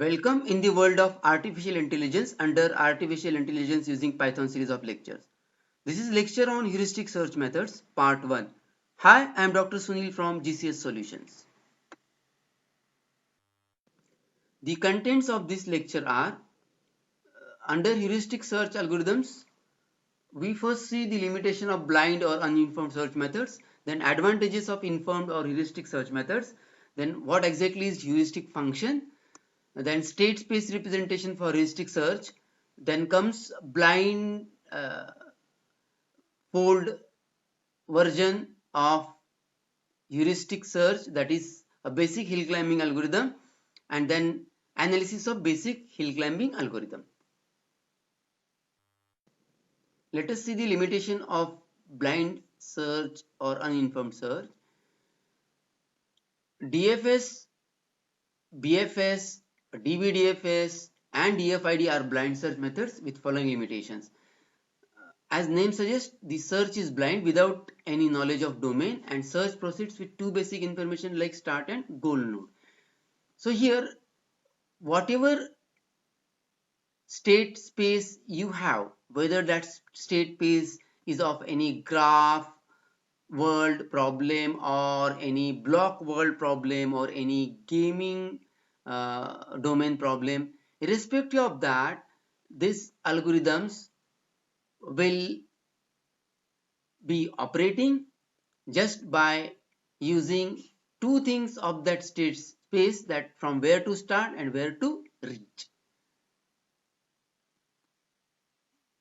Welcome in the world of artificial intelligence under artificial intelligence using Python series of lectures. This is lecture on heuristic search methods part 1. Hi, I am Dr. Sunil from GCS Solutions. The contents of this lecture are under heuristic search algorithms. We first see the limitation of blind or uninformed search methods, then advantages of informed or heuristic search methods, then what exactly is heuristic function, then state space representation for heuristic search, then comes blind fold version of heuristic search, that is a basic hill climbing algorithm, and then analysis of basic hill climbing algorithm. Let us see the limitation of blind search or uninformed search. DFS, BFS, DBDFS and DFID are blind search methods with following limitations. As name suggests, the search is blind without any knowledge of domain, and search proceeds with two basic information like start and goal node. So here, whatever state space you have, whether that state space is of any graph world problem or any block world problem or any gaming domain problem, irrespective of that, these algorithms will be operating just by using two things of that state space, that from where to start and where to reach.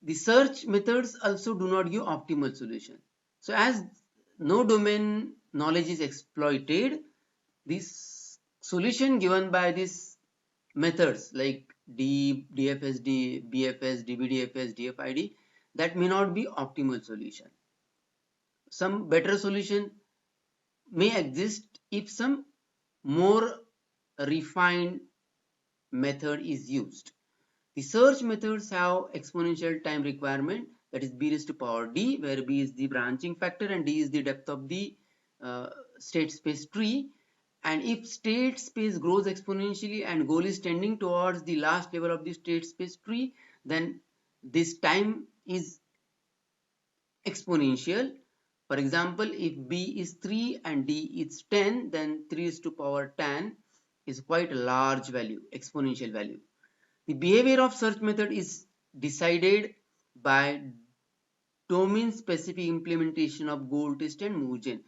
The search methods also do not give optimal solution. So as no domain knowledge is exploited, this solution given by these methods like DFSD, BFS, DBDFS, DFID, that may not be optimal solution. Some better solution may exist if some more refined method is used. The search methods have exponential time requirement, that is b raised to power d, where b is the branching factor and d is the depth of the state space tree. And if state space grows exponentially and goal is tending towards the last level of the state space tree, then this time is exponential. For example, if b is 3 and d is 10, then 3 is to power 10 is quite a large value, exponential value. The behavior of search method is decided by domain-specific implementation of goal test and MoveGen.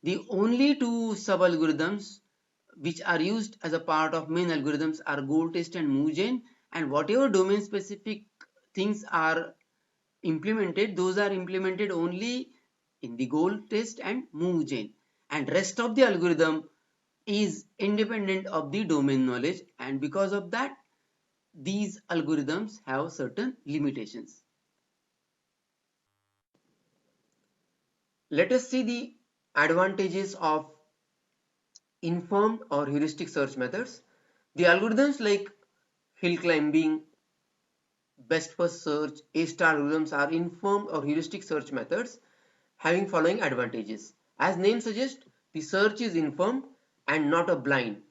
The only two sub-algorithms which are used as a part of main algorithms are goal test and MoveGen, and whatever domain-specific things are implemented, those are implemented only in the goal test and MoveGen, and rest of the algorithm is independent of the domain knowledge, and because of that these algorithms have certain limitations. Let us see the advantages of informed or heuristic search methods. The algorithms like hill climbing, best first search, A-star algorithms are informed or heuristic search methods having following advantages. As name suggests, the search is informed and not a blind,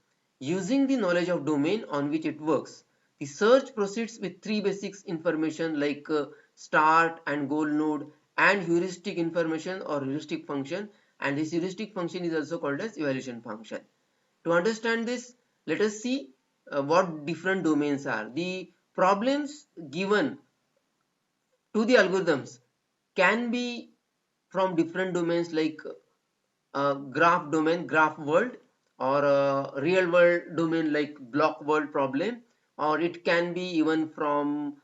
using the knowledge of domain on which it works. The search proceeds with three basic information like start and goal node and heuristic information or heuristic function, and this heuristic function is also called as evaluation function. To understand this, let us see what different domains are. The problems given to the algorithms can be from different domains like graph domain, graph world, or a real world domain like block world problem, or it can be even from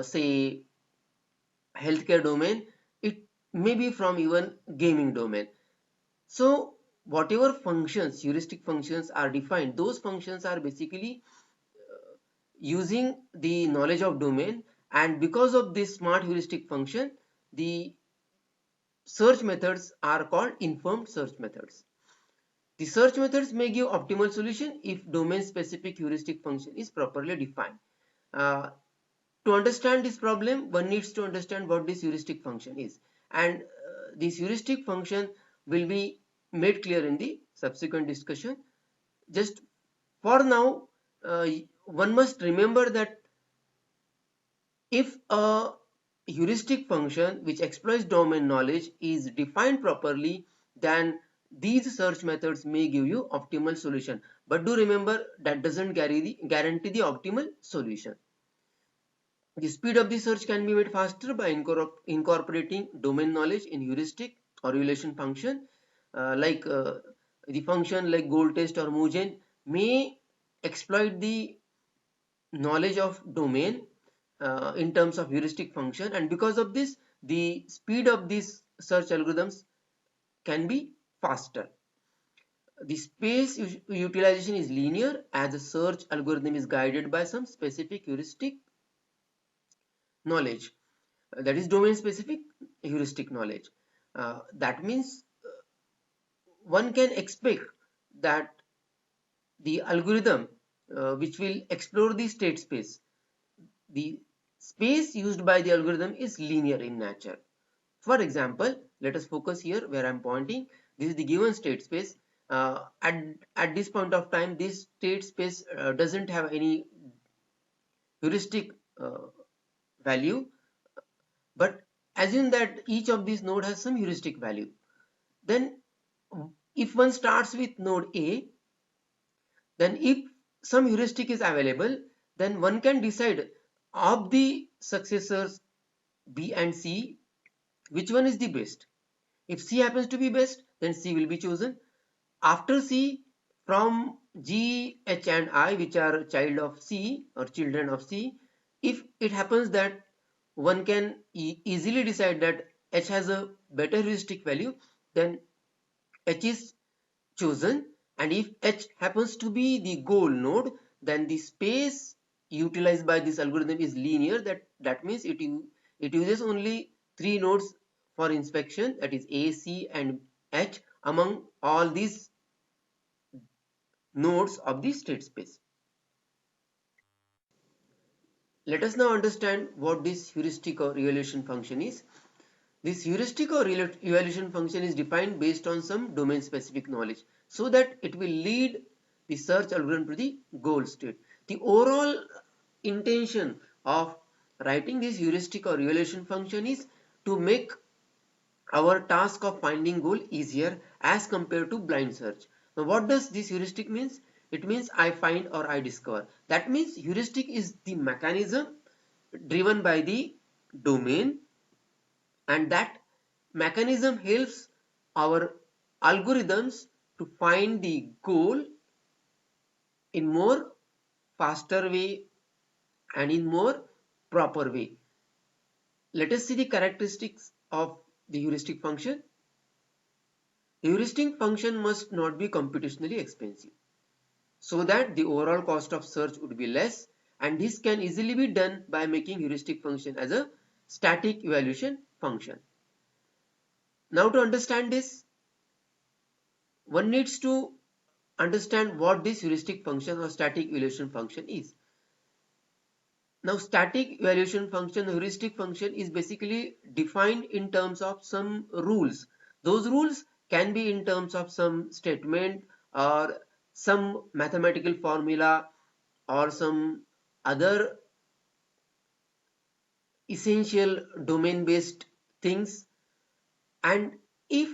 say healthcare domain, it may be from even gaming domain. So whatever functions, heuristic functions are defined, those functions are basically using the knowledge of domain, and because of this smart heuristic function, the search methods are called informed search methods. The search methods may give optimal solution if domain-specific heuristic function is properly defined. Uh, to understand this problem, one needs to understand what this heuristic function is, and this heuristic function will be made clear in the subsequent discussion. Just for now, one must remember that if a heuristic function which exploits domain knowledge is defined properly, then these search methods may give you optimal solution. But do remember that doesn't guarantee the optimal solution. The speed of the search can be made faster by incorporating domain knowledge in heuristic or relation function. The function like goal test or MuGen may exploit the knowledge of domain in terms of heuristic function, and because of this the speed of these search algorithms can be faster. The space utilization is linear as the search algorithm is guided by some specific heuristic knowledge, that is domain specific heuristic knowledge. That means one can expect that the algorithm which will explore the state space, the space used by the algorithm is linear in nature. For example, let us focus here where I am pointing. This is the given state space. At this point of time, this state space doesn't have any heuristic value, but assume that each of these node has some heuristic value. Then if one starts with node A, then if some heuristic is available, then one can decide of the successors B and C which one is the best. If C happens to be best, then C will be chosen. After C, from G, H and I, which are child of C or children of C, if it happens that one can easily decide that H has a better heuristic value, then H is chosen. And if H happens to be the goal node, then the space utilized by this algorithm is linear. That means it uses only 3 nodes for inspection, that is A, C and H among all these nodes of the state space. Let us now understand what this heuristic or evaluation function is. This heuristic or evaluation function is defined based on some domain specific knowledge so that it will lead the search algorithm to the goal state. The overall intention of writing this heuristic or evaluation function is to make our task of finding goal easier as compared to blind search. Now what does this heuristic means? It means I find or I discover. That means heuristic is the mechanism driven by the domain, and that mechanism helps our algorithms to find the goal in more faster way and in more proper way. Let us see the characteristics of the heuristic function. The heuristic function must not be computationally expensive so that the overall cost of search would be less, and this can easily be done by making heuristic function as a static evaluation function. Now to understand this, one needs to understand what this heuristic function or static evaluation function is. Now static evaluation function, heuristic function is basically defined in terms of some rules. Those rules can be in terms of some statement or some mathematical formula or some other essential domain based things. And if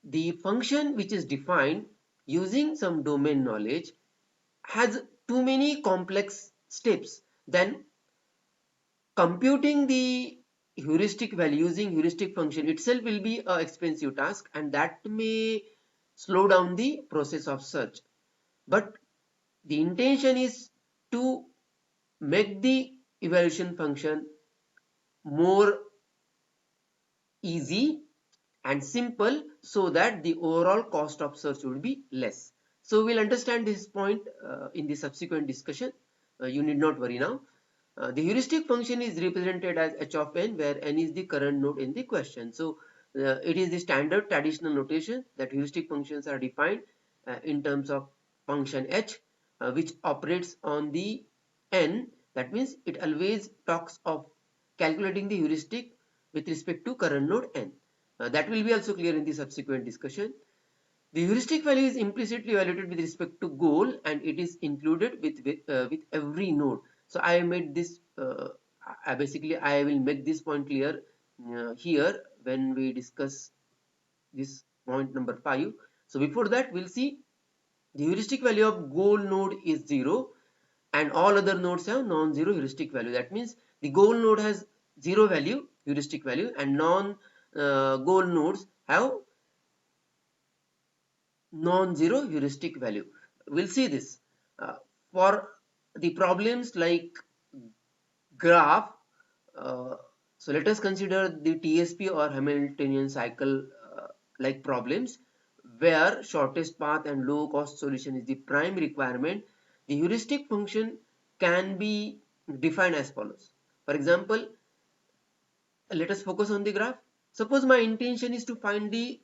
the function which is defined using some domain knowledge has too many complex steps, then computing the heuristic value using heuristic function itself will be an expensive task, and that may slow down the process of search. But the intention is to make the evaluation function more easy and simple so that the overall cost of search will be less. So we'll understand this point in the subsequent discussion. You need not worry now. The heuristic function is represented as h of n, where n is the current node in the question. So it is the standard traditional notation that heuristic functions are defined in terms of function h, which operates on the n. That means it always talks of calculating the heuristic with respect to current node n. That will be also clear in the subsequent discussion. The heuristic value is implicitly evaluated with respect to goal, and it is included with every node. So I made this. Basically, I will make this point clear here when we discuss this point number 5. So before that, we'll see the heuristic value of goal node is 0, and all other nodes have non-zero heuristic value. That means the goal node has 0 value heuristic value, and non-goal nodes have non-zero heuristic value. We'll see this for the problems like graph. uh, so let us consider the TSP or Hamiltonian cycle like problems where shortest path and low cost solution is the prime requirement. The heuristic function can be defined as follows. For example, let us focus on the graph. Suppose my intention is to find the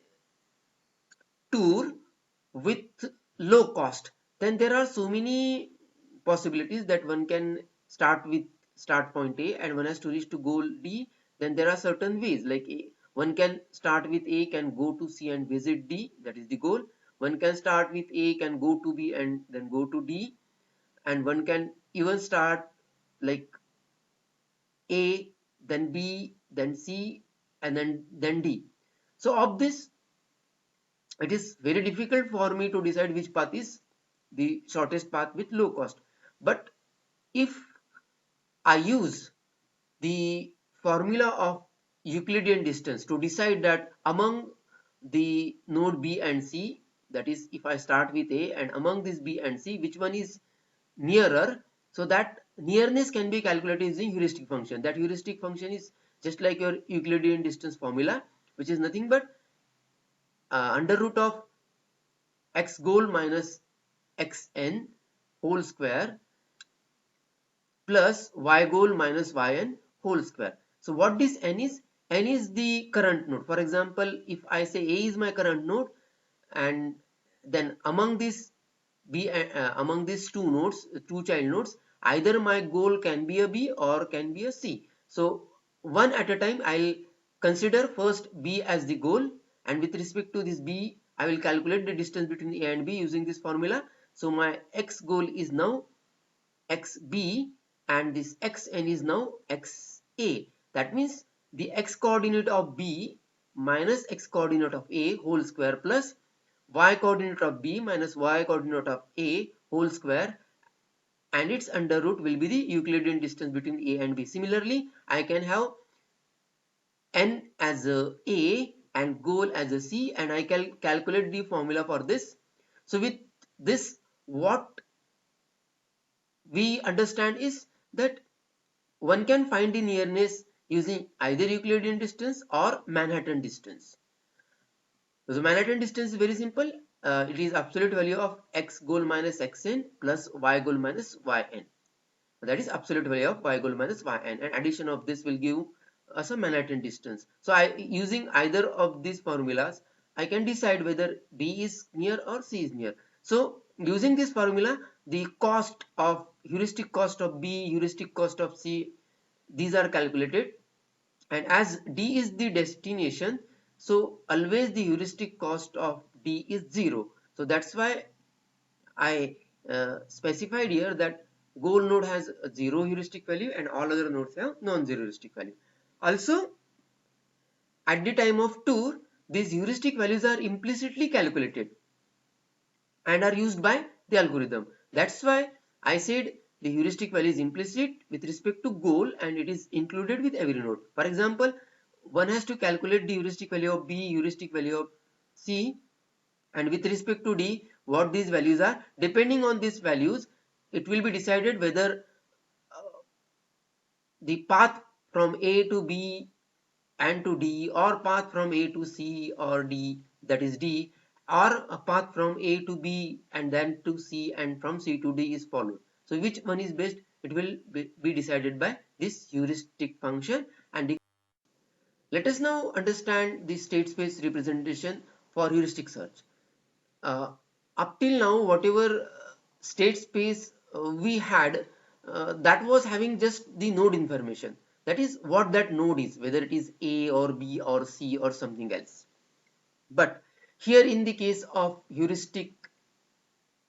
tour with low cost, then there are so many possibilities that one can start with start point A and one has to reach to goal D. Then there are certain ways like one can start with A, can go to C and visit D, that is the goal. One can start with A, can go to B and then go to D, and one can even start like A, then B, then C, and then D. So of this, it is very difficult for me to decide which path is the shortest path with low cost. But if I use the formula of Euclidean distance to decide that among the node B and C, that is if I start with A and among this B and C, which one is nearer, so that nearness can be calculated using heuristic function. That heuristic function is just like your Euclidean distance formula, which is nothing but under root of x goal minus xn whole square plus y goal minus yn whole square. So what this n is? N is the current node. For example, if I say A is my current node, and then among these among these two nodes, two child nodes, either my goal can be a B or can be a C. So one at a time, I'll consider first B as the goal, and with respect to this B, I will calculate the distance between A and B using this formula. So my x goal is now xb and this xn is now xa. That means the x coordinate of b minus x coordinate of a whole square plus y coordinate of b minus y coordinate of a whole square, and its under root will be the Euclidean distance between a and b. Similarly, I can have n as a and goal as a c, and I can calculate the formula for this. So with this, what we understand is that one can find the nearness using either Euclidean distance or Manhattan distance. So Manhattan distance is very simple. It is absolute value of x goal minus xn plus y goal minus yn. That is absolute value of y goal minus yn, and addition of this will give us a Manhattan distance. So using either of these formulas, I can decide whether B is near or C is near. So using this formula, the cost of heuristic cost of B, heuristic cost of C, these are calculated, and as D is the destination, so always the heuristic cost of D is 0. So that's why I specified here that goal node has a 0 heuristic value and all other nodes have non-zero heuristic value. Also, at the time of tour, these heuristic values are implicitly calculated and are used by the algorithm. That's why I said the heuristic value is implicit with respect to goal and it is included with every node. For example, one has to calculate the heuristic value of B, heuristic value of C, and with respect to D, what these values are. Depending on these values, it will be decided whether the path from A to B and to D, or path from A to C or D, that is D, or a path from A to B and then to C and from C to D is followed. So which one is best, it will be decided by this heuristic function. And let us now understand the state space representation for heuristic search. Up till now, whatever state space we had, that was having just the node information. That is what that node is, whether it is A or B or C or something else. But Here in the case of heuristic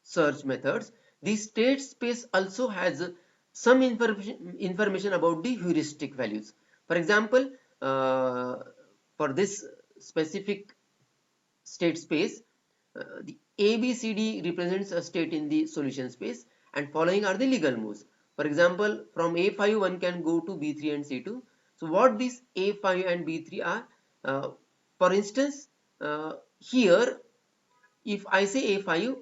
search methods, the state space also has some information about the heuristic values. For example, for this specific state space, the ABCD represents a state in the solution space, and following are the legal moves. For example, from A5 one can go to B3 and C2. So what these A5 and B3 are? For instance, here if I say A5,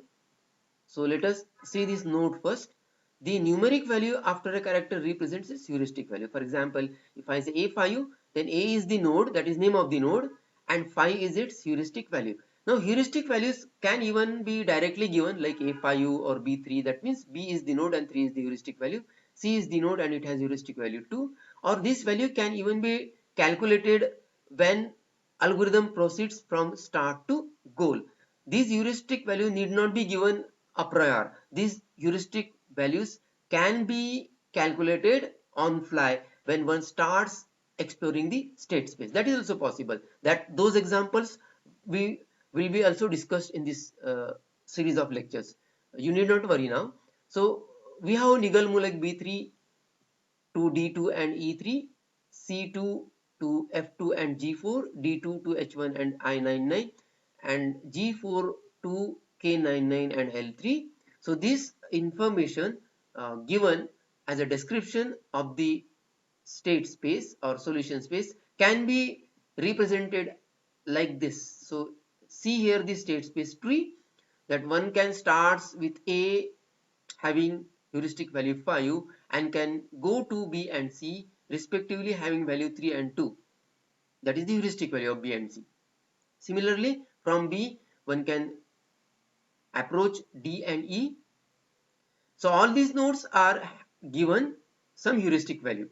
so let us see this node first. The numeric value after a character represents its heuristic value. For example, if I say A5, then A is the node, that is name of the node, and 5 is its heuristic value. Now heuristic values can even be directly given like A5 or B3. That means B is the node and 3 is the heuristic value. C is the node and it has heuristic value 2. Or this value can even be calculated when algorithm proceeds from start to goal. These heuristic value need not be given a priori. These heuristic values can be calculated on fly when one starts exploring the state space. That is also possible. That those examples we will be also discussed in this series of lectures. You need not worry now. So we have Nigel Mulek B3 to D2 and E3, C2 to F2 and G4, D2 to H1 and I99, and G4 to K99 and L3. So this information given as a description of the state space or solution space can be represented like this. So see here the state space tree, that one can starts with A having heuristic value 5 and can go to B and C respectively having value 3 and 2. That is the heuristic value of B and C. Similarly, from B one can approach D and E. So all these nodes are given some heuristic value,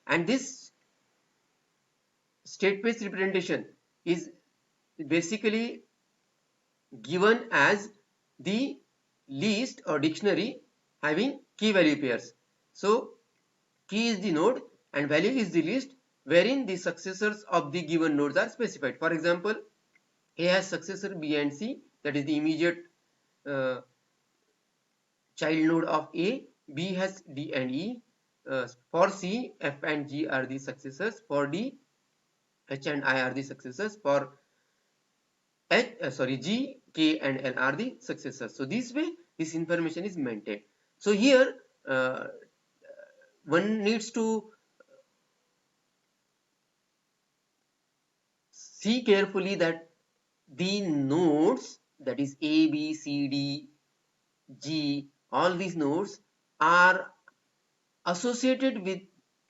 and this state space representation is basically given as the list or dictionary having key value pairs. So key is the node and value is the list wherein the successors of the given nodes are specified. For example, A has successor B and C, that is the immediate uh, child node of A. B has D and E. For C, F and G are the successors. For D, H and I are the successors. For G, K and L are the successors. So this way this information is maintained. So here one needs to see carefully that the nodes, that is A, B, C, D, G, all these nodes are associated with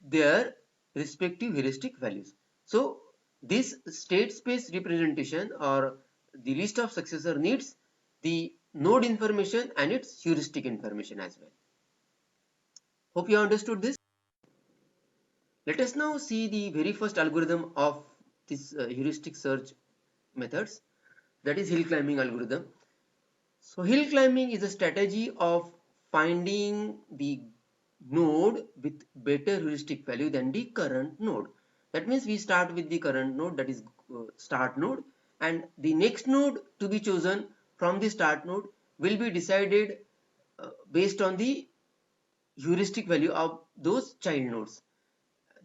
their respective heuristic values. So this state space representation or the list of successor needs the node information and its heuristic information as well. Hope you understood this. Let us now see the very first algorithm of this heuristic search methods, that is hill climbing algorithm. So hill climbing is a strategy of finding the node with better heuristic value than the current node. That means we start with the current node, that is start node, and the next node to be chosen from the start node will be decided based on the heuristic value of those child nodes.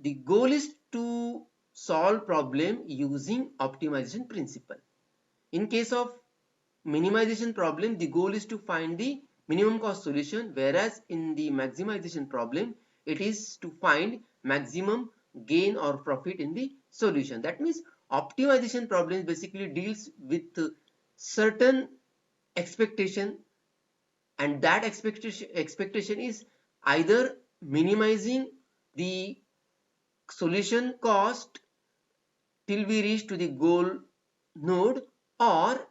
The goal is to solve problem using optimization principle. In case of minimization problem, the goal is to find the minimum cost solution, whereas in the maximization problem, it is to find maximum gain or profit in the solution. That means optimization problem basically deals with certain expectation, and that expectation is either minimizing the solution cost till we reach to the goal node, or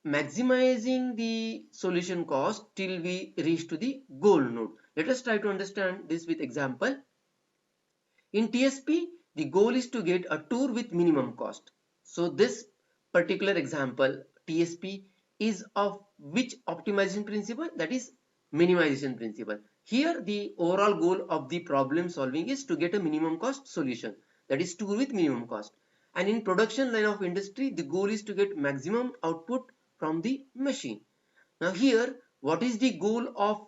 maximizing the solution cost till we reach to the goal node. Let us try to understand this with example. In TSP, the goal is to get a tour with minimum cost. So this particular example, TSP, is of which optimization principle? That is minimization principle. Here the overall goal of the problem solving is to get a minimum cost solution, that is tour with minimum cost. And in production line of industry, the goal is to get maximum output from the machine. Now here, what is the goal of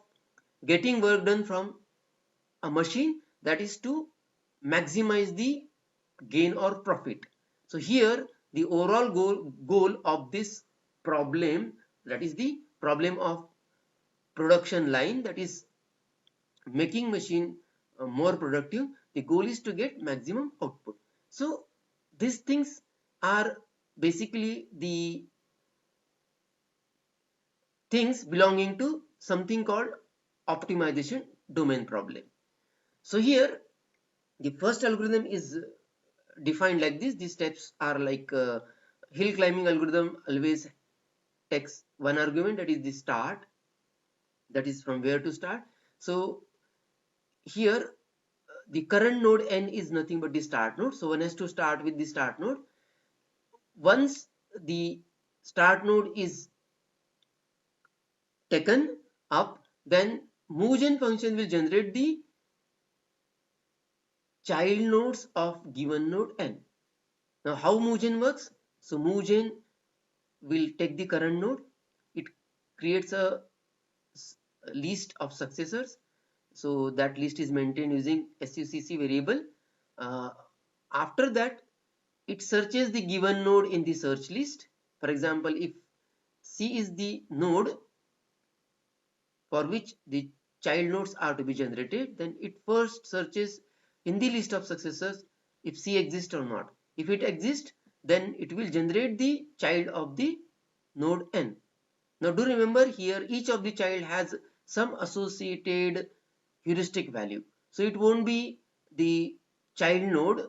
getting work done from a machine? That is to maximize the gain or profit. So here the overall goal of this problem, that is the problem of production line, that is making machine more productive, the goal is to get maximum output. So these things are basically the things belonging to something called optimization domain problem. So here the first algorithm is defined like this. These steps are like hill climbing algorithm always takes one argument, that is the start, that is from where to start. So here the current node n is nothing but the start node, so one has to start with the start node. Once the start node is taken up, then moveGen function will generate the child nodes of given node n. Now how moveGen works? So moveGen will take the current node, it creates a list of successors, so that list is maintained using succ variable. After that, it searches the given node in the search list. For example, if C is the node for which the child nodes are to be generated, then it first searches in the list of successors if C exists or not. If it exists, then it will generate the child of the node n. Now do remember, here each of the child has some associated heuristic value. So it won't be the child node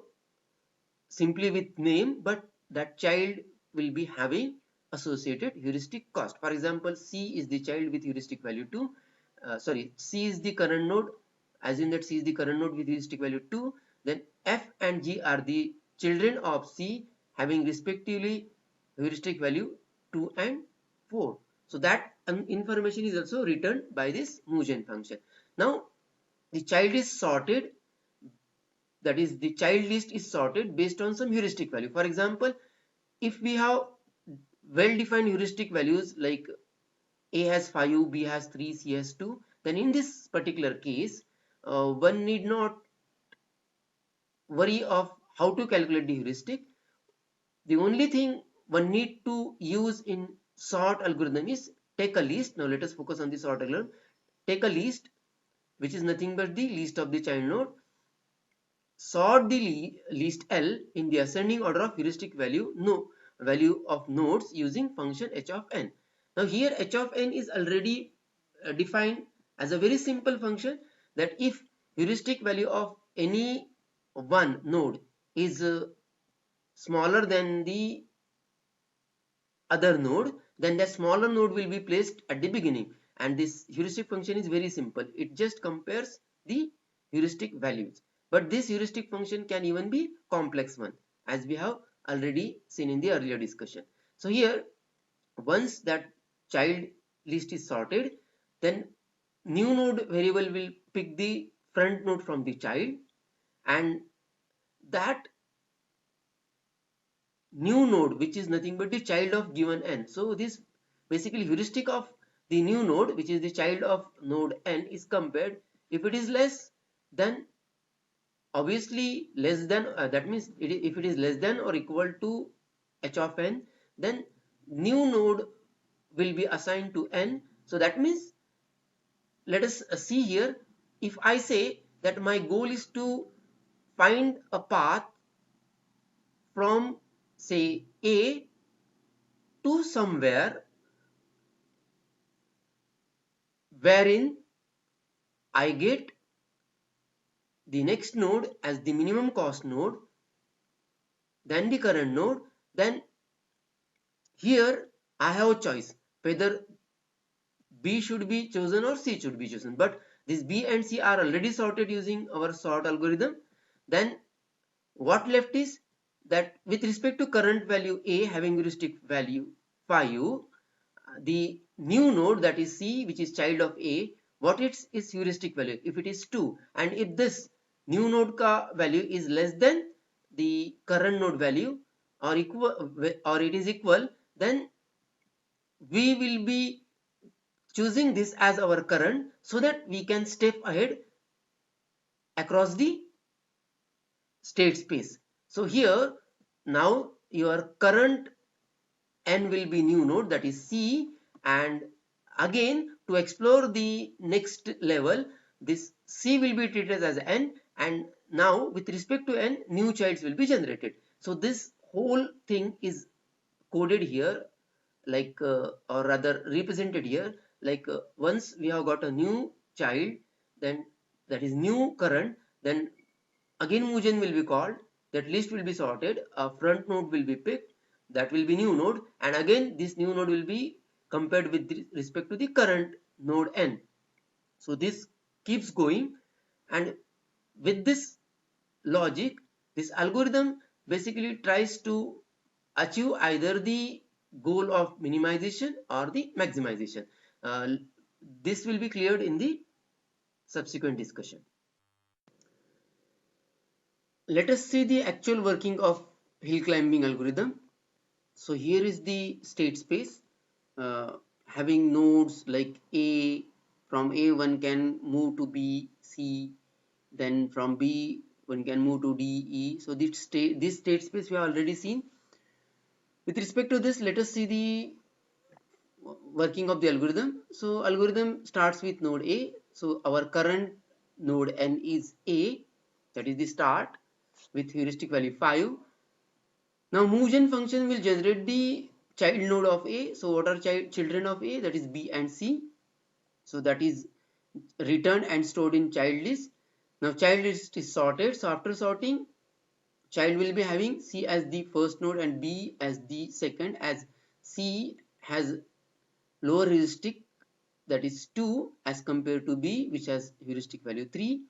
simply with name, but that child will be having associated heuristic cost. For example, C is the child with heuristic value 2. C is the current node, as in that C is the current node with heuristic value 2. Then F and G are the children of C having respectively heuristic value 2 and 4. So that information is also returned by this moveGen function. Now the child is sorted, that is the child list is sorted based on some heuristic value. For example, if we have well defined heuristic values like A has 5, B has 3, C has 2, then in this particular case one need not worry of how to calculate the heuristic. The only thing one need to use in sort algorithm is take a list. Now let us focus on the sort algorithm. Take a list which is nothing but the list of the child node, sort the list L in the ascending order of heuristic value of nodes using function h of n. Now here h of n is already defined as a very simple function, that if heuristic value of any one node is smaller than the other node, then the smaller node will be placed at the beginning, and this heuristic function is very simple. It just compares the heuristic values, but this heuristic function can even be complex one, as we have already seen in the earlier discussion. So here, once that child list is sorted, then new node variable will pick the front node from the child, and that new node, which is nothing but the child of given n. So this basically heuristic of the new node, which is the child of node n, is compared. If it is less, then obviously less than, that means if it is less than or equal to h of n, then new node will be assigned to n. So that means, let us see here, if I say that my goal is to find a path from say A to somewhere wherein I get the next node as the minimum cost node, then the current node, then here I have a choice whether B should be chosen or C should be chosen, but this B and C are already sorted using our sort algorithm. Then what left is that with respect to current value A having heuristic value 5, the new node, that is C, which is child of A, what its is heuristic value? If it is 2, and if this new node ka value is less than the current node value, or equal, or it is equal, then we will be choosing this as our current so that we can step ahead across the state space. So here now your current n will be new node, that is C, and again to explore the next level, this C will be treated as n, and now with respect to n, new childs will be generated. So this whole thing is coded here, like or rather represented here, like once we have got a new child, then that is new current, then again MoveGen will be called, that list will be sorted, a front node will be picked, that will be new node, and again this new node will be compared with respect to the current node n. So this keeps going, and with this logic, this algorithm basically tries to achieve either the goal of minimization or the maximization. This will be cleared in the subsequent discussion. Let us see the actual working of hill climbing algorithm. So here is the state space, having nodes like A. From A one can move to B, C, then from B one can move to D, E. So this state space we have already seen. With respect to this, let us see the working of the algorithm. So algorithm starts with node A. So our current node n is A, that is the start, with heuristic value 5. Now MoveGen function will generate the child node of A. So what are children of A? That is B and C. So that is returned and stored in child list. Now child list is sorted. So after sorting, child will be having C as the first node and B as the second, as C has lower heuristic, that is 2, as compared to B, which has heuristic value 3.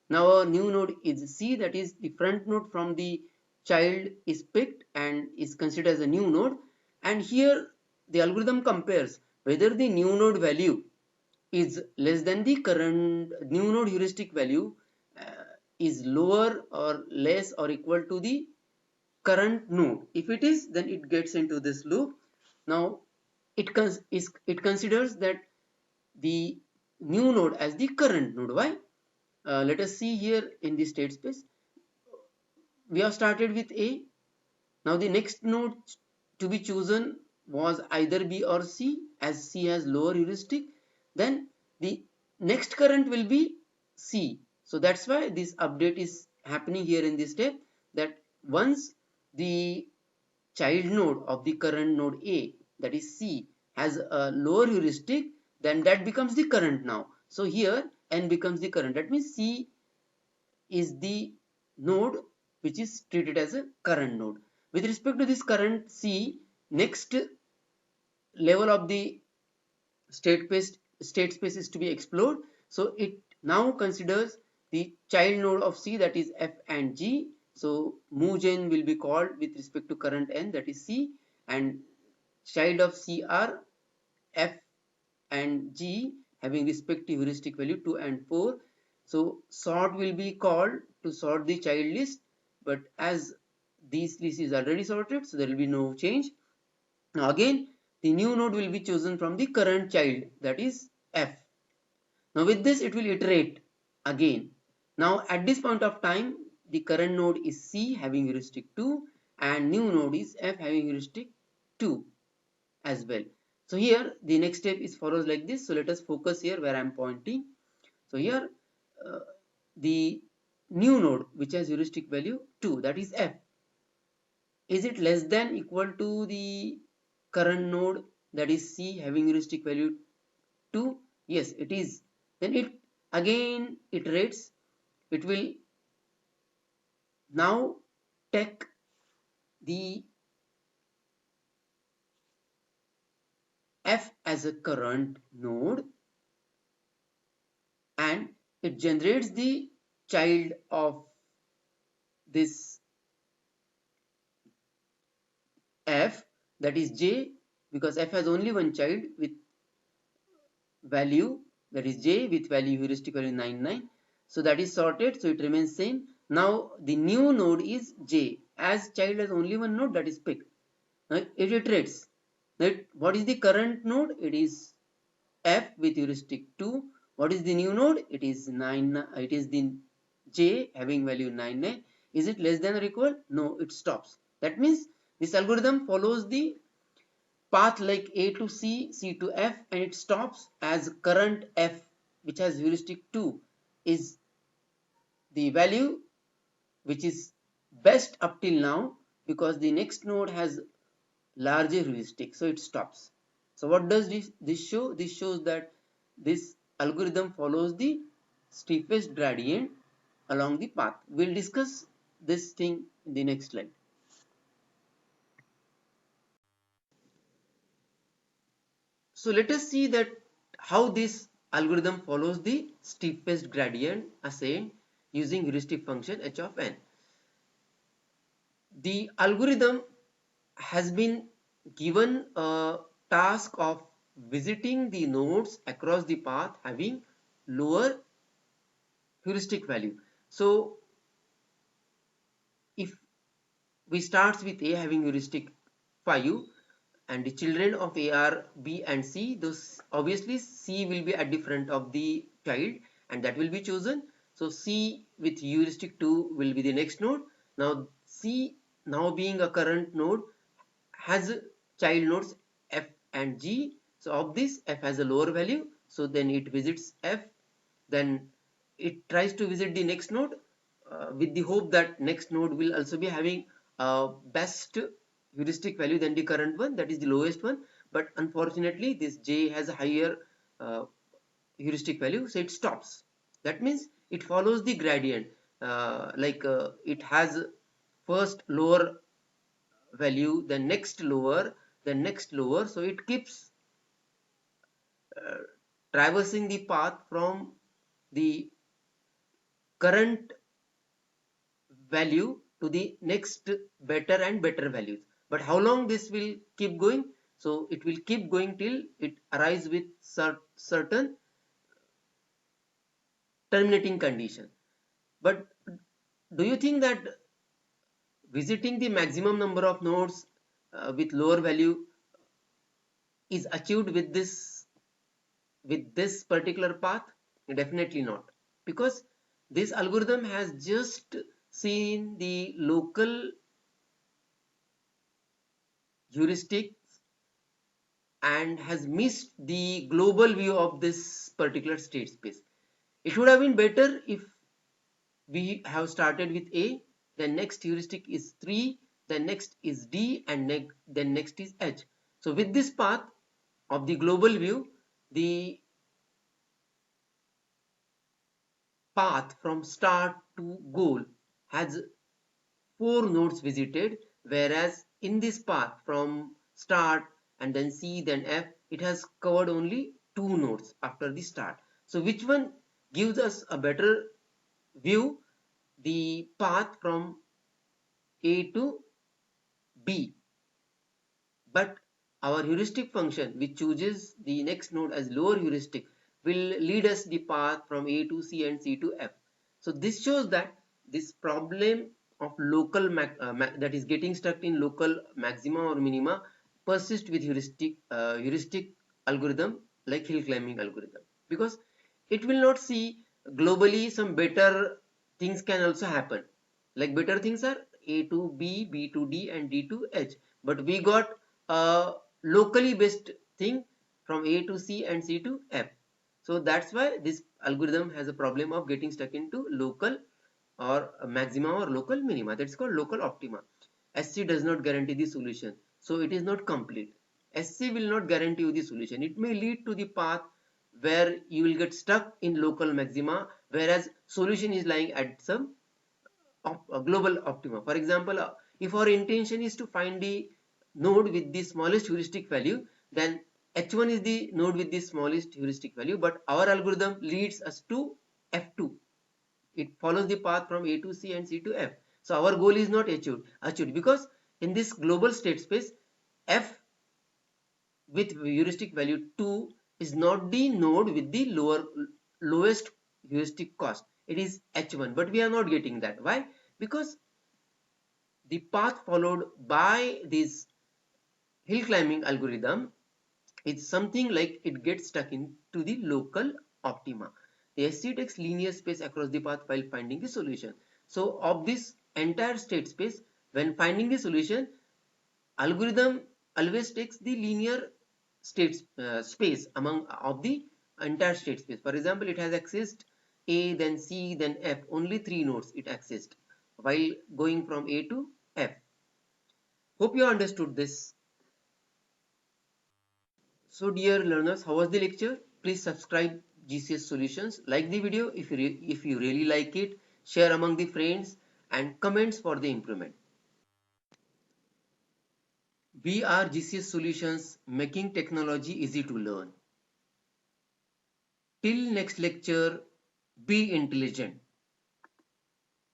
Now our new node is C, that is the front node from the child is picked and is considered as a new node. And here the algorithm compares whether the new node value is less than the current new node heuristic value, is lower or less or equal to the current node. If it is, then it gets into this loop. Now it considers that the new node as the current node. Why? Let us see here in the state space. We have started with A. Now the next node to be chosen was either B or C, as C has lower heuristic. Then the next current will be C. So that's why this update is happening here in this step, that once the child node of the current node A, that is C, has a lower heuristic, then that becomes the current now. So here n becomes the current. That means C is the node which is treated as a current node. With respect to this current C, next level of the state space is to be explored. So it now considers the child node of C, that is F and G. So MoveGen will be called with respect to current n, that is C, and child of C are F and G, having respective heuristic value 2 and 4. So sort will be called to sort the child list, but as this list is already sorted, so there will be no change. Now again, the new node will be chosen from the current child, that is F. Now with this it will iterate again. Now at this point of time, the current node is C, having heuristic 2, and new node is F, having heuristic 2 as well. So here the next step is follows like this. So let us focus here where I am pointing. So here the new node which has heuristic value 2, that is F, is it less than equal to the current node, that is C, having heuristic value 2? Yes, it is. Then it again iterates. It will now take the F as a current node, and it generates the child of this F, that is J, because F has only one child with value, that is J, with value heuristic value 99. So that is sorted, so it remains same. Now the new node is J, as child has only one node, that is picked. Now it iterates. That what is the current node? It is f with heuristic 2. What is the new node? It is 9. It is the j having value 9. Is it less than or equal? No, it stops. That means this algorithm follows the path like A to C, C to F, and it stops as current F, which has heuristic 2, is the value which is best up till now, because the next node has larger heuristic, so it stops. So what does this show? This shows that this algorithm follows the steepest gradient along the path. We'll discuss this thing in the next slide. So let us see that how this algorithm follows the steepest gradient ascent using heuristic function h of n. The algorithm has been given a task of visiting the nodes across the path having lower heuristic value. So if we starts with A having heuristic 5, and the children of A are B and C, those obviously C will be at the front of the child, and that will be chosen. So C with heuristic 2 will be the next node. Now C, now being a current node, has child nodes F and G. So of this, F has a lower value, so then it visits F, then it tries to visit the next node with the hope that next node will also be having a best heuristic value than the current one, that is the lowest one. But unfortunately this J has a higher uh, heuristic value, so it stops. That means it follows the gradient, it has first lower value, then next lower, then next lower, so it keeps uh, traversing the path from the current value to the next better and better values. But how long this will keep going? So it will keep going till it arrives with certain terminating condition. But do you think that visiting the maximum number of nodes with lower value is achieved with this particular path? Definitely not, because this algorithm has just seen the local heuristics and has missed the global view of this particular state space. It would have been better if we have started with A, then next heuristic is 3, then next is D, and then next is H. So with this path of the global view, the path from start to goal has 4 nodes visited, whereas in this path from start and then C then F, it has covered only 2 nodes after the start. So which one gives us a better view? The path from A to B. But our heuristic function, which chooses the next node as lower heuristic, will lead us the path from A to C and C to F. So this shows that this problem of local that is getting stuck in local maxima or minima persists with heuristic algorithm like hill climbing algorithm, because it will not see globally some better things can also happen. Like better things are A to B, B to D, and D to H. But we got a locally based thing from A to C and C to F. So that's why this algorithm has a problem of getting stuck into local or maxima or local minima. That's called local optima. SC does not guarantee the solution, so it is not complete. SC will not guarantee you the solution. It may lead to the path where you will get stuck in local maxima, whereas solution is lying at some global optima. For example, if our intention is to find the node with the smallest heuristic value, then H1 is the node with the smallest heuristic value, but our algorithm leads us to F2. It follows the path from A to C and C to F. So our goal is not achieved because in this global state space, F with heuristic value 2 is not the node with the lowest heuristic cost. It is H1, but we are not getting that. Why? Because the path followed by this hill climbing algorithm is something like it gets stuck into the local optima. The SC takes linear space across the path while finding the solution. So of this entire state space, when finding the solution, algorithm always takes the linear state space among of the entire state space. For example, it has accessed A, then C, then F. Only 3 nodes it accessed while going from A to F. Hope you understood this. So dear learners, how was the lecture? Please subscribe GCS Solutions. Like the video if you really like it. Share among the friends and comments for the improvement. We are GCS Solutions, making technology easy to learn. Till next lecture, be intelligent.